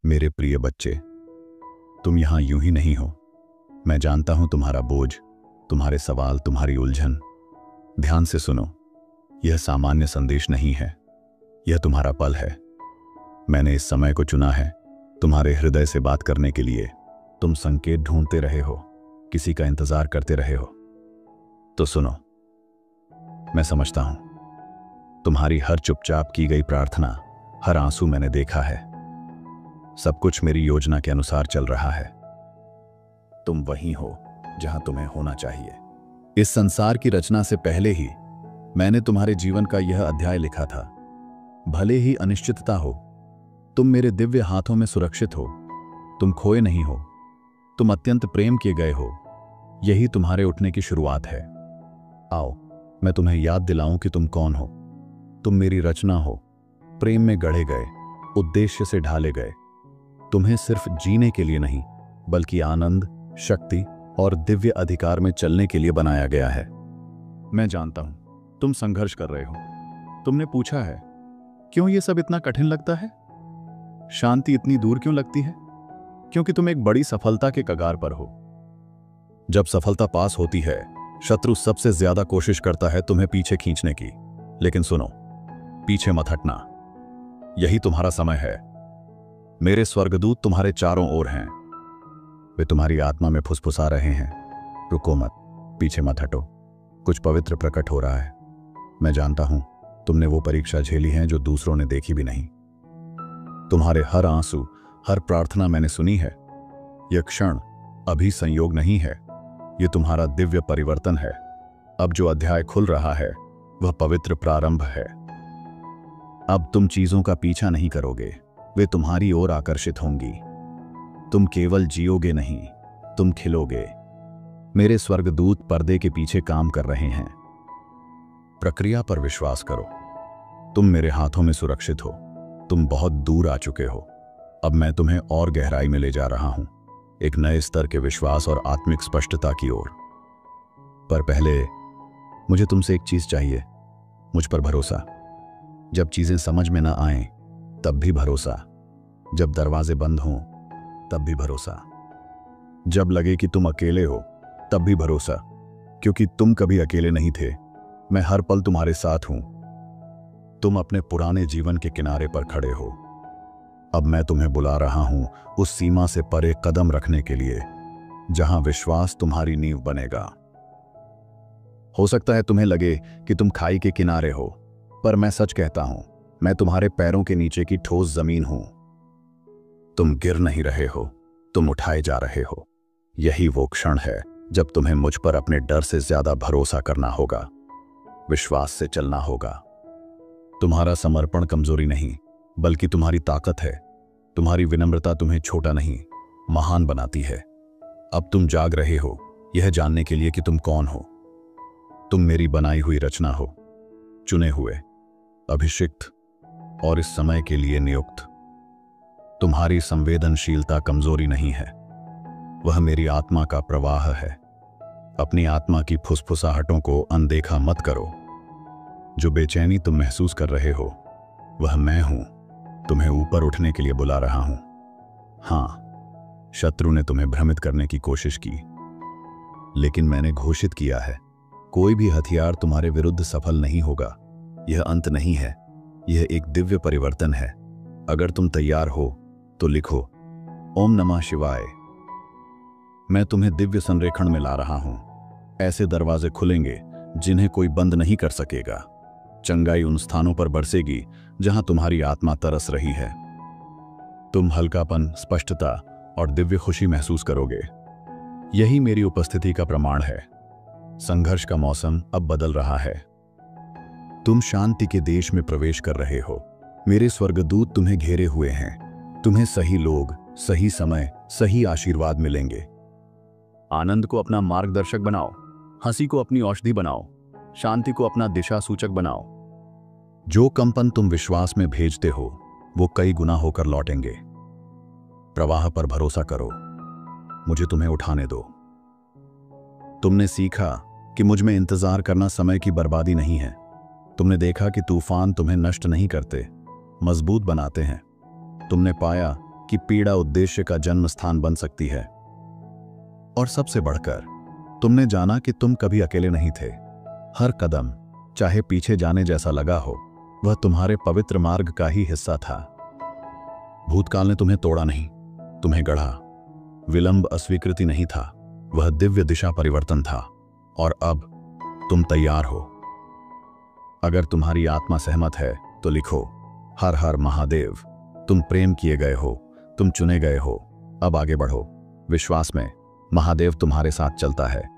मेरे प्रिय बच्चे, तुम यहां यूं ही नहीं हो। मैं जानता हूं तुम्हारा बोझ, तुम्हारे सवाल, तुम्हारी उलझन। ध्यान से सुनो, यह सामान्य संदेश नहीं है, यह तुम्हारा पल है। मैंने इस समय को चुना है तुम्हारे हृदय से बात करने के लिए। तुम संकेत ढूंढते रहे हो, किसी का इंतजार करते रहे हो। तो सुनो, मैं समझता हूं तुम्हारी हर चुपचाप की गई प्रार्थना, हर आंसू मैंने देखा है। सब कुछ मेरी योजना के अनुसार चल रहा है। तुम वहीं हो जहां तुम्हें होना चाहिए। इस संसार की रचना से पहले ही मैंने तुम्हारे जीवन का यह अध्याय लिखा था। भले ही अनिश्चितता हो, तुम मेरे दिव्य हाथों में सुरक्षित हो। तुम खोए नहीं हो, तुम अत्यंत प्रेम किए गए हो। यही तुम्हारे उठने की शुरुआत है। आओ, मैं तुम्हें याद दिलाऊं कि तुम कौन हो। तुम मेरी रचना हो, प्रेम में गढ़े गए, उद्देश्य से ढाले गए। तुम्हें सिर्फ जीने के लिए नहीं, बल्कि आनंद, शक्ति और दिव्य अधिकार में चलने के लिए बनाया गया है। मैं जानता हूं तुम संघर्ष कर रहे हो। तुमने पूछा है, क्यों ये सब इतना कठिन लगता है? शांति इतनी दूर क्यों लगती है? क्योंकि तुम एक बड़ी सफलता के कगार पर हो। जब सफलता पास होती है, शत्रु सबसे ज्यादा कोशिश करता है तुम्हें पीछे खींचने की। लेकिन सुनो, पीछे मत हटना। यही तुम्हारा समय है। मेरे स्वर्गदूत तुम्हारे चारों ओर हैं। वे तुम्हारी आत्मा में फुसफुसा रहे हैं, रुको मत, पीछे मत हटो। कुछ पवित्र प्रकट हो रहा है। मैं जानता हूं तुमने वो परीक्षा झेली है जो दूसरों ने देखी भी नहीं। तुम्हारे हर आंसू, हर प्रार्थना मैंने सुनी है। यह क्षण अभी संयोग नहीं है, यह तुम्हारा दिव्य परिवर्तन है। अब जो अध्याय खुल रहा है वह पवित्र प्रारंभ है। अब तुम चीजों का पीछा नहीं करोगे, वे तुम्हारी ओर आकर्षित होंगी। तुम केवल जियोगे नहीं, तुम खिलोगे। मेरे स्वर्गदूत पर्दे के पीछे काम कर रहे हैं। प्रक्रिया पर विश्वास करो। तुम मेरे हाथों में सुरक्षित हो। तुम बहुत दूर आ चुके हो। अब मैं तुम्हें और गहराई में ले जा रहा हूं, एक नए स्तर के विश्वास और आत्मिक स्पष्टता की ओर। पर पहले मुझे तुमसे एक चीज चाहिए, मुझ पर भरोसा। जब चीजें समझ में ना आएं, तब भी भरोसा। जब दरवाजे बंद हों, तब भी भरोसा। जब लगे कि तुम अकेले हो, तब भी भरोसा, क्योंकि तुम कभी अकेले नहीं थे। मैं हर पल तुम्हारे साथ हूं। तुम अपने पुराने जीवन के किनारे पर खड़े हो। अब मैं तुम्हें बुला रहा हूं उस सीमा से परे कदम रखने के लिए जहां विश्वास तुम्हारी नींव बनेगा। हो सकता है तुम्हें लगे कि तुम खाई के किनारे हो, पर मैं सच कहता हूं, मैं तुम्हारे पैरों के नीचे की ठोस जमीन हूं। तुम गिर नहीं रहे हो, तुम उठाए जा रहे हो। यही वो क्षण है जब तुम्हें मुझ पर अपने डर से ज्यादा भरोसा करना होगा, विश्वास से चलना होगा। तुम्हारा समर्पण कमजोरी नहीं, बल्कि तुम्हारी ताकत है। तुम्हारी विनम्रता तुम्हें छोटा नहीं, महान बनाती है। अब तुम जाग रहे हो, यह जानने के लिए कि तुम कौन हो। तुम मेरी बनाई हुई रचना हो, चुने हुए, अभिषिक्त और इस समय के लिए नियुक्त। तुम्हारी संवेदनशीलता कमजोरी नहीं है, वह मेरी आत्मा का प्रवाह है। अपनी आत्मा की फुसफुसाहटों को अनदेखा मत करो। जो बेचैनी तुम महसूस कर रहे हो, वह मैं हूं। तुम्हें ऊपर उठने के लिए बुला रहा हूं। हां, शत्रु ने तुम्हें भ्रमित करने की कोशिश की, लेकिन मैंने घोषित किया है, कोई भी हथियार तुम्हारे विरुद्ध सफल नहीं होगा। यह अंत नहीं है, यह एक दिव्य परिवर्तन है। अगर तुम तैयार हो तो लिखो, ओम नमः शिवाय। मैं तुम्हें दिव्य संरेखण में ला रहा हूं। ऐसे दरवाजे खुलेंगे जिन्हें कोई बंद नहीं कर सकेगा। चंगाई उन स्थानों पर बरसेगी जहां तुम्हारी आत्मा तरस रही है। तुम हल्कापन, स्पष्टता और दिव्य खुशी महसूस करोगे। यही मेरी उपस्थिति का प्रमाण है। संघर्ष का मौसम अब बदल रहा है। तुम शांति के देश में प्रवेश कर रहे हो। मेरे स्वर्गदूत तुम्हें घेरे हुए हैं। तुम्हें सही लोग, सही समय, सही आशीर्वाद मिलेंगे। आनंद को अपना मार्गदर्शक बनाओ, हंसी को अपनी औषधि बनाओ, शांति को अपना दिशा सूचक बनाओ। जो कंपन तुम विश्वास में भेजते हो, वो कई गुना होकर लौटेंगे। प्रवाह पर भरोसा करो, मुझे तुम्हें उठाने दो। तुमने सीखा कि मुझ में इंतजार करना समय की बर्बादी नहीं है। तुमने देखा कि तूफान तुम्हें नष्ट नहीं करते, मजबूत बनाते हैं। तुमने पाया कि पीड़ा उद्देश्य का जन्म स्थान बन सकती है। और सबसे बढ़कर तुमने जाना कि तुम कभी अकेले नहीं थे। हर कदम, चाहे पीछे जाने जैसा लगा हो, वह तुम्हारे पवित्र मार्ग का ही हिस्सा था। भूतकाल ने तुम्हें तोड़ा नहीं, तुम्हें गढ़ा। विलंब अस्वीकृति नहीं था, वह दिव्य दिशा परिवर्तन था। और अब तुम तैयार हो। अगर तुम्हारी आत्मा सहमत है तो लिखो, हर हर महादेव। तुम प्रेम किए गए हो, तुम चुने गए हो। अब आगे बढ़ो, विश्वास में। महादेव तुम्हारे साथ चलता है।